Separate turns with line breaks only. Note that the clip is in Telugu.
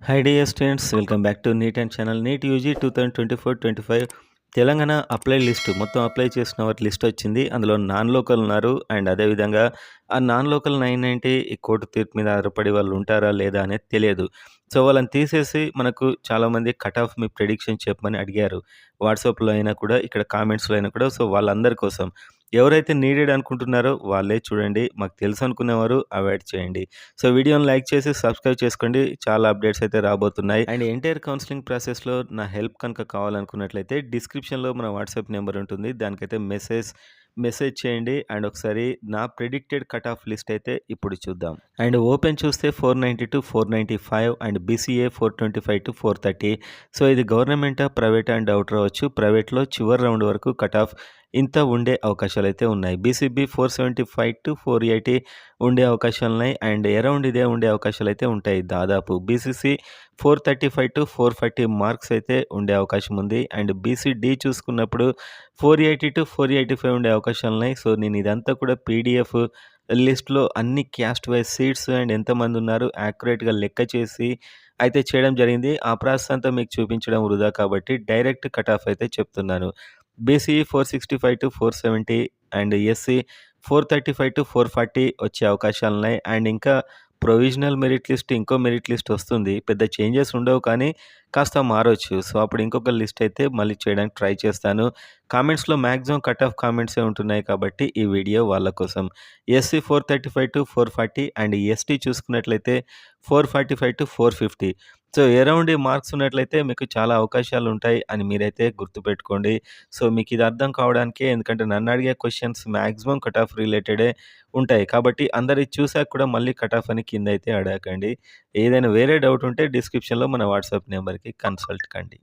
High dear students, welcome back to NEET and channel. NEET UG 2024-25 Telangana apply list మొత్తం అప్లై చేసిన వారి లిస్ట్ వచ్చింది. అందులో నాన్ లోకల్ ఉన్నారు. అండ్ అదేవిధంగా ఆ నాన్ లోకల్ 990 ఈ కోర్టు తీర్పు మీద ఆధారపడి వాళ్ళు ఉంటారా లేదా అనేది తెలియదు. సో వాళ్ళని తీసేసి మనకు చాలామంది కట్ ఆఫ్ మీ ప్రెడిక్షన్ చెప్పమని అడిగారు. వాట్సాప్లో అయినా కూడా, ఇక్కడ కామెంట్స్లో అయినా కూడా. సో వాళ్ళందరి కోసం ఎవరైతే నీడెడ్ అనుకుంటున్నారో వాళ్ళే చూడండి. మాకు తెలుసు అనుకునేవారు అవాయిడ్ చేయండి. సో వీడియోని లైక్ చేసి సబ్స్క్రైబ్ చేసుకోండి. చాలా అప్డేట్స్ అయితే రాబోతున్నాయి. అండ్ ఎంటైర్ కౌన్సిలింగ్ ప్రాసెస్లో నా హెల్ప్ కనుక కావాలనుకున్నట్లయితే డిస్క్రిప్షన్లో మన వాట్సాప్ నెంబర్ ఉంటుంది. దానికైతే మెసేజ్ చేయండి. అండ్ ఒకసారి నా ప్రిడిక్టెడ్ కట్ ఆఫ్ లిస్ట్ అయితే ఇప్పుడు చూద్దాం. అండ్ ఓపెన్ చూస్తే 490 to 495 and BCA 425 to 430. So ఇది గవర్నమెంటా, ప్రైవేట్ అండ్ డౌట్ రావచ్చు. ప్రైవేట్లో చివరి రౌండ్ వరకు కట్ ఆఫ్ ఇంత ఉండే అవకాశాలు అయితే ఉన్నాయి. బీసీబీ 475 to 480 ఉండే అవకాశాలు ఉన్నాయి. అండ్ అరౌండ్ ఇదే ఉండే అవకాశాలు అయితే ఉంటాయి దాదాపు. బీసీసీ 435 to 440 మార్క్స్ అయితే ఉండే అవకాశం ఉంది. అండ్ బీసీడీ చూసుకున్నప్పుడు 480 to 485 ఉండే అవకాశాలు ఉన్నాయి. సో నేను ఇదంతా కూడా పీడిఎఫ్ లిస్ట్లో అన్ని క్యాస్ట్ వైజ్ సీట్స్ అండ్ ఎంతమంది ఉన్నారు యాక్యురేట్గా లెక్క చేసి అయితే చేయడం జరిగింది. ఆ ప్రాసెస్ అంతా మీకు చూపించడం వృధా కాబట్టి డైరెక్ట్ కట్ ఆఫ్ అయితే చెప్తున్నాను. BC 465 to 470 and SC 435 to 440 వచ్చే అవకాశాలున్నాయి. అండ్ ఇంకా ప్రొవిజనల్ మెరిట్ లిస్ట్, ఇంకో మెరిట్ లిస్ట్ వస్తుంది. పెద్ద చేంజెస్ ఉండవు కానీ కాస్త మారొచ్చు. సో అప్పుడు ఇంకొక లిస్ట్ అయితే మళ్ళీ చేయడానికి ట్రై చేస్తాను. కామెంట్స్లో మ్యాక్సిమం కట్ ఆఫ్ కామెంట్సే ఉంటున్నాయి కాబట్టి ఈ వీడియో వాళ్ళ కోసం. ఎస్సీ 435 to 440 అండ్ ఎస్టీ చూసుకున్నట్లయితే 445 to 450. సో అరౌండ్ ఈ మార్క్స్ ఉన్నట్లయితే మీకు చాలా అవకాశాలు ఉంటాయి అని మీరైతే గుర్తుపెట్టుకోండి. సో మీకు ఇది అర్థం కావడానికే, ఎందుకంటే నన్ను అడిగే క్వశ్చన్స్ మ్యాక్సిమం కట్ ఆఫ్ రిలేటెడే ఉంటాయి. కాబట్టి అందరిది చూసాక కూడా మళ్ళీ కట్ ఆఫ్ అని కింద అయితే అడగకండి. ఏదైనా వేరే డౌట్ ఉంటే డిస్క్రిప్షన్లో మన వాట్సాప్ నెంబర్కి కన్సల్ట్ కండి.